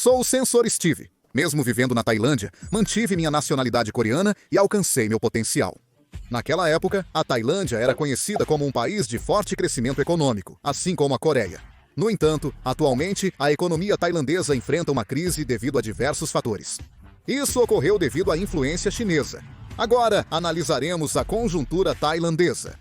Sou o Sensor Steve. Mesmo vivendo na Tailândia, mantive minha nacionalidade coreana e alcancei meu potencial. Naquela época, a Tailândia era conhecida como um país de forte crescimento econômico, assim como a Coreia. No entanto, atualmente, a economia tailandesa enfrenta uma crise devido a diversos fatores. Isso ocorreu devido à influência chinesa. Agora, analisaremos a conjuntura tailandesa.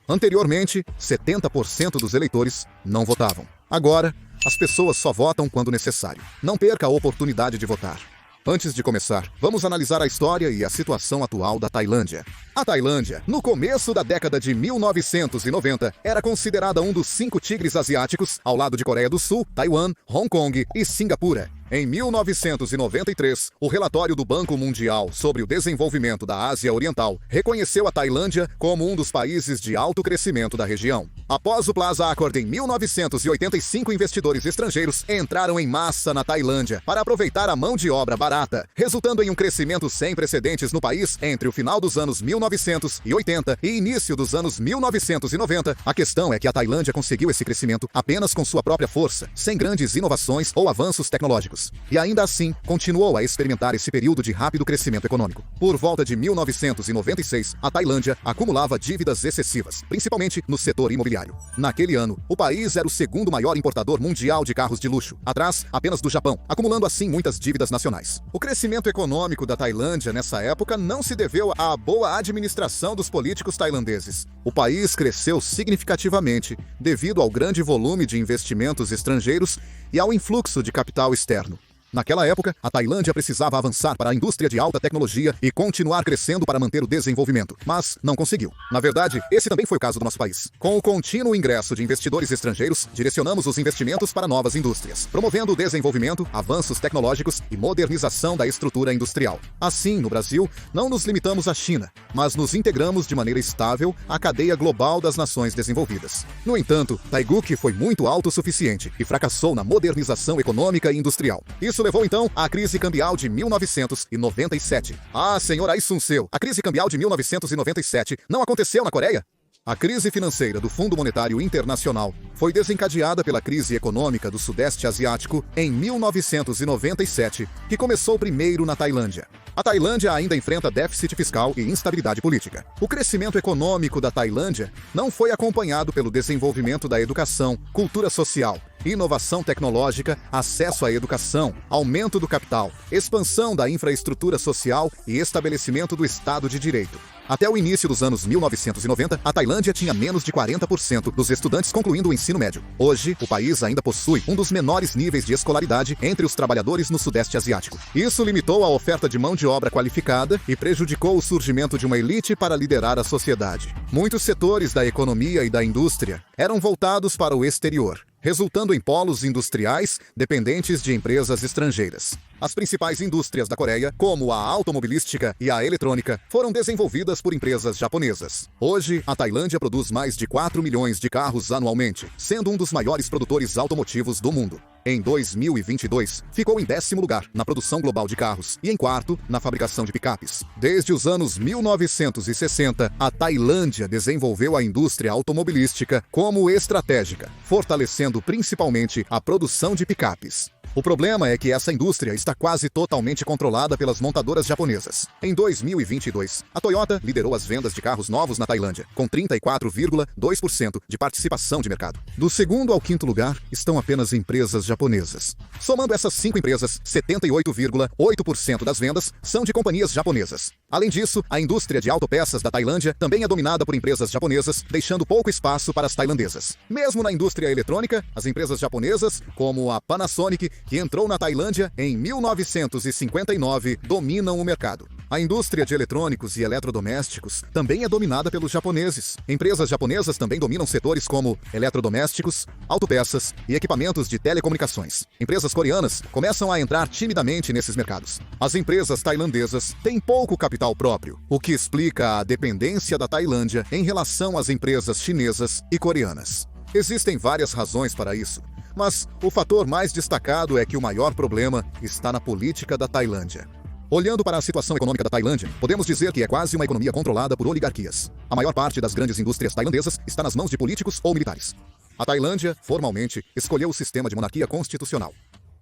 Anteriormente, 70% dos eleitores não votavam. Agora, as pessoas só votam quando necessário. Não perca a oportunidade de votar. Antes de começar, vamos analisar a história e a situação atual da Tailândia. A Tailândia, no começo da década de 1990, era considerada um dos 5 tigres asiáticos, ao lado de Coreia do Sul, Taiwan, Hong Kong e Singapura. Em 1993, o relatório do Banco Mundial sobre o desenvolvimento da Ásia Oriental reconheceu a Tailândia como um dos países de alto crescimento da região. Após o Plaza Accord em 1985, investidores estrangeiros entraram em massa na Tailândia para aproveitar a mão de obra barata, resultando em um crescimento sem precedentes no país entre o final dos anos 1980 e início dos anos 1990. A questão é que a Tailândia conseguiu esse crescimento apenas com sua própria força, sem grandes inovações ou avanços tecnológicos. E ainda assim, continuou a experimentar esse período de rápido crescimento econômico. Por volta de 1996, a Tailândia acumulava dívidas excessivas, principalmente no setor imobiliário. Naquele ano, o país era o segundo maior importador mundial de carros de luxo, atrás apenas do Japão, acumulando assim muitas dívidas nacionais. O crescimento econômico da Tailândia nessa época não se deveu à boa administração dos políticos tailandeses. O país cresceu significativamente devido ao grande volume de investimentos estrangeiros e ao influxo de capital externo. Naquela época, a Tailândia precisava avançar para a indústria de alta tecnologia e continuar crescendo para manter o desenvolvimento, mas não conseguiu. Na verdade, esse também foi o caso do nosso país. Com o contínuo ingresso de investidores estrangeiros, direcionamos os investimentos para novas indústrias, promovendo o desenvolvimento, avanços tecnológicos e modernização da estrutura industrial. Assim, no Brasil, não nos limitamos à China, mas nos integramos de maneira estável à cadeia global das nações desenvolvidas. No entanto, Taiguk foi muito autossuficiente e fracassou na modernização econômica e industrial. Isso levou então à crise cambial de 1997. Ah, senhor Aisun-seu, a crise cambial de 1997 não aconteceu na Coreia? A crise financeira do Fundo Monetário Internacional foi desencadeada pela crise econômica do Sudeste Asiático em 1997, que começou primeiro na Tailândia. A Tailândia ainda enfrenta déficit fiscal e instabilidade política. O crescimento econômico da Tailândia não foi acompanhado pelo desenvolvimento da educação, cultura social, inovação tecnológica, acesso à educação, aumento do capital, expansão da infraestrutura social e estabelecimento do Estado de Direito. Até o início dos anos 1990, a Tailândia tinha menos de 40% dos estudantes concluindo o ensino médio. Hoje, o país ainda possui um dos menores níveis de escolaridade entre os trabalhadores no Sudeste Asiático. Isso limitou a oferta de mão de obra qualificada e prejudicou o surgimento de uma elite para liderar a sociedade. Muitos setores da economia e da indústria eram voltados para o exterior, resultando em polos industriais dependentes de empresas estrangeiras. As principais indústrias da Coreia, como a automobilística e a eletrônica, foram desenvolvidas por empresas japonesas. Hoje, a Tailândia produz mais de 4 milhões de carros anualmente, sendo um dos maiores produtores automotivos do mundo. Em 2022, ficou em 10º lugar na produção global de carros e em 4º na fabricação de picapes. Desde os anos 1960, a Tailândia desenvolveu a indústria automobilística como estratégica, fortalecendo principalmente a produção de picapes. O problema é que essa indústria está quase totalmente controlada pelas montadoras japonesas. Em 2022, a Toyota liderou as vendas de carros novos na Tailândia, com 34,2% de participação de mercado. Do 2º ao 5º lugar estão apenas empresas japonesas. Somando essas 5 empresas, 78,8% das vendas são de companhias japonesas. Além disso, a indústria de autopeças da Tailândia também é dominada por empresas japonesas, deixando pouco espaço para as tailandesas. Mesmo na indústria eletrônica, as empresas japonesas, como a Panasonic, que entrou na Tailândia em 1959, dominam o mercado. A indústria de eletrônicos e eletrodomésticos também é dominada pelos japoneses. Empresas japonesas também dominam setores como eletrodomésticos, autopeças e equipamentos de telecomunicações. Empresas coreanas começam a entrar timidamente nesses mercados. As empresas tailandesas têm pouco capital próprio, o que explica a dependência da Tailândia em relação às empresas chinesas e coreanas. Existem várias razões para isso, mas o fator mais destacado é que o maior problema está na política da Tailândia. Olhando para a situação econômica da Tailândia, podemos dizer que é quase uma economia controlada por oligarquias. A maior parte das grandes indústrias tailandesas está nas mãos de políticos ou militares. A Tailândia, formalmente, escolheu o sistema de monarquia constitucional.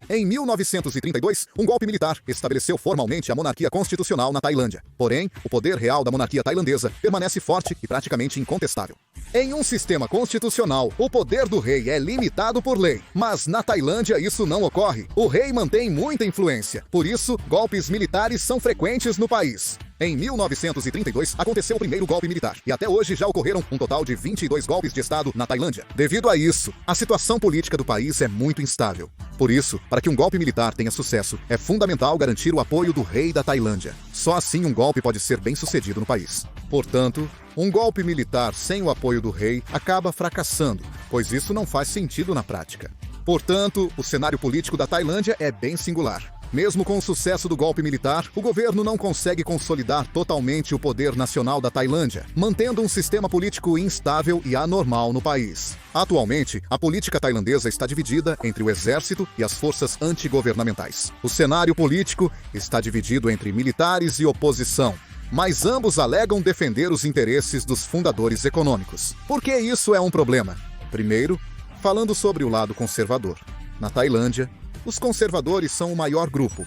Em 1932, um golpe militar estabeleceu formalmente a monarquia constitucional na Tailândia. Porém, o poder real da monarquia tailandesa permanece forte e praticamente incontestável. Em um sistema constitucional, o poder do rei é limitado por lei, mas na Tailândia isso não ocorre. O rei mantém muita influência, por isso, golpes militares são frequentes no país. Em 1932, aconteceu o primeiro golpe militar, e até hoje já ocorreram um total de 22 golpes de Estado na Tailândia. Devido a isso, a situação política do país é muito instável. Por isso, para que um golpe militar tenha sucesso, é fundamental garantir o apoio do rei da Tailândia. Só assim um golpe pode ser bem sucedido no país. Portanto, um golpe militar sem o apoio do rei acaba fracassando, pois isso não faz sentido na prática. Portanto, o cenário político da Tailândia é bem singular. Mesmo com o sucesso do golpe militar, o governo não consegue consolidar totalmente o poder nacional da Tailândia, mantendo um sistema político instável e anormal no país. Atualmente, a política tailandesa está dividida entre o exército e as forças antigovernamentais. O cenário político está dividido entre militares e oposição, mas ambos alegam defender os interesses dos fundadores econômicos. Por que isso é um problema? Primeiro, falando sobre o lado conservador. Na Tailândia, os conservadores são o maior grupo.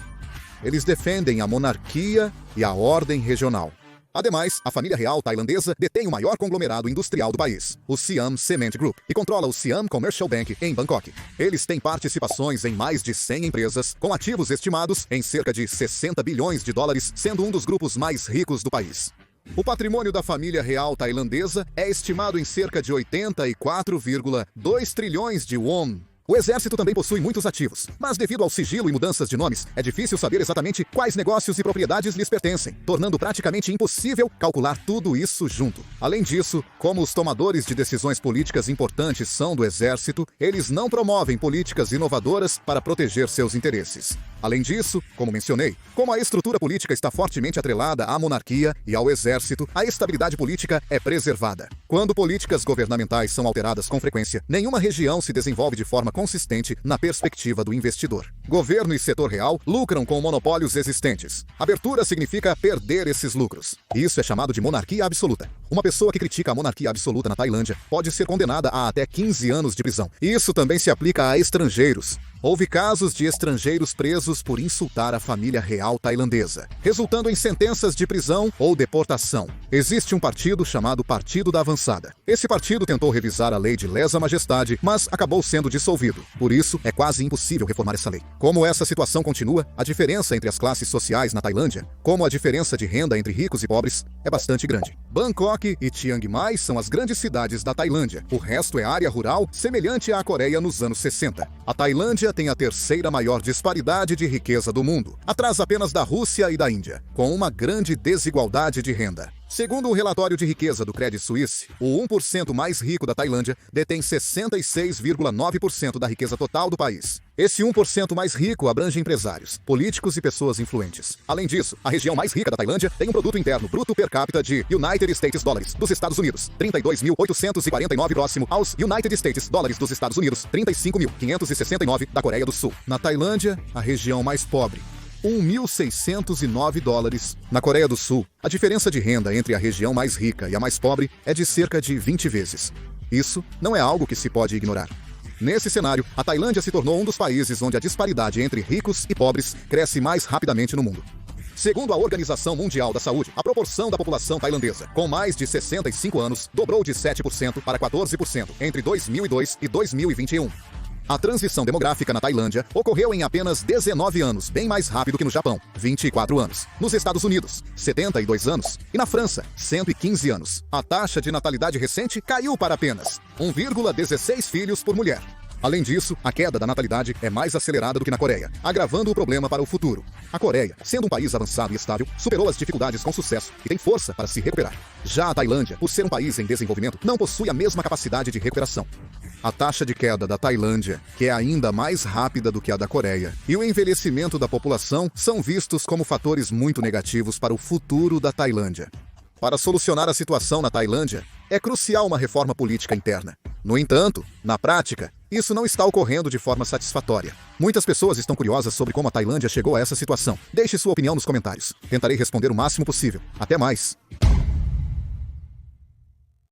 Eles defendem a monarquia e a ordem regional. Ademais, a família real tailandesa detém o maior conglomerado industrial do país, o Siam Cement Group, e controla o Siam Commercial Bank em Bangkok. Eles têm participações em mais de 100 empresas, com ativos estimados em cerca de 60 bilhões de dólares, sendo um dos grupos mais ricos do país. O patrimônio da família real tailandesa é estimado em cerca de 84,2 trilhões de won. O exército também possui muitos ativos, mas devido ao sigilo e mudanças de nomes, é difícil saber exatamente quais negócios e propriedades lhes pertencem, tornando praticamente impossível calcular tudo isso junto. Além disso, como os tomadores de decisões políticas importantes são do exército, eles não promovem políticas inovadoras para proteger seus interesses. Além disso, como mencionei, como a estrutura política está fortemente atrelada à monarquia e ao exército, a estabilidade política é preservada. Quando políticas governamentais são alteradas com frequência, nenhuma região se desenvolve de forma consistente na perspectiva do investidor. Governo e setor real lucram com monopólios existentes. Abertura significa perder esses lucros. Isso é chamado de monarquia absoluta. Uma pessoa que critica a monarquia absoluta na Tailândia pode ser condenada a até 15 anos de prisão. Isso também se aplica a estrangeiros. Houve casos de estrangeiros presos por insultar a família real tailandesa, resultando em sentenças de prisão ou deportação. Existe um partido chamado Partido da Avançada. Esse partido tentou revisar a lei de lesa majestade, mas acabou sendo dissolvido. Por isso, é quase impossível reformar essa lei. Como essa situação continua, a diferença entre as classes sociais na Tailândia, como a diferença de renda entre ricos e pobres, é bastante grande. Bangkok e Chiang Mai são as grandes cidades da Tailândia. O resto é área rural, semelhante à Coreia nos anos 60. A Tailândia tem a terceira maior disparidade de riqueza do mundo, atrás apenas da Rússia e da Índia, com uma grande desigualdade de renda. Segundo o relatório de riqueza do Credit Suisse, o 1% mais rico da Tailândia detém 66,9% da riqueza total do país. Esse 1% mais rico abrange empresários, políticos e pessoas influentes. Além disso, a região mais rica da Tailândia tem um produto interno bruto per capita de United States Dollars dos Estados Unidos, 32.849 próximo aos United States Dollars dos Estados Unidos, 35.569 da Coreia do Sul. Na Tailândia, a região mais pobre, 1.609 dólares. Na Coreia do Sul, a diferença de renda entre a região mais rica e a mais pobre é de cerca de 20 vezes. Isso não é algo que se pode ignorar. Nesse cenário, a Tailândia se tornou um dos países onde a disparidade entre ricos e pobres cresce mais rapidamente no mundo. Segundo a Organização Mundial da Saúde, a proporção da população tailandesa com mais de 65 anos dobrou de 7% para 14% entre 2002 e 2021. A transição demográfica na Tailândia ocorreu em apenas 19 anos, bem mais rápido que no Japão, 24 anos. Nos Estados Unidos, 72 anos. E na França, 115 anos. A taxa de natalidade recente caiu para apenas 1,16 filhos por mulher. Além disso, a queda da natalidade é mais acelerada do que na Coreia, agravando o problema para o futuro. A Coreia, sendo um país avançado e estável, superou as dificuldades com sucesso e tem força para se recuperar. Já a Tailândia, por ser um país em desenvolvimento, não possui a mesma capacidade de recuperação. A taxa de queda da Tailândia, que é ainda mais rápida do que a da Coreia, e o envelhecimento da população são vistos como fatores muito negativos para o futuro da Tailândia. Para solucionar a situação na Tailândia, é crucial uma reforma política interna. No entanto, na prática, isso não está ocorrendo de forma satisfatória. Muitas pessoas estão curiosas sobre como a Tailândia chegou a essa situação. Deixe sua opinião nos comentários. Tentarei responder o máximo possível. Até mais!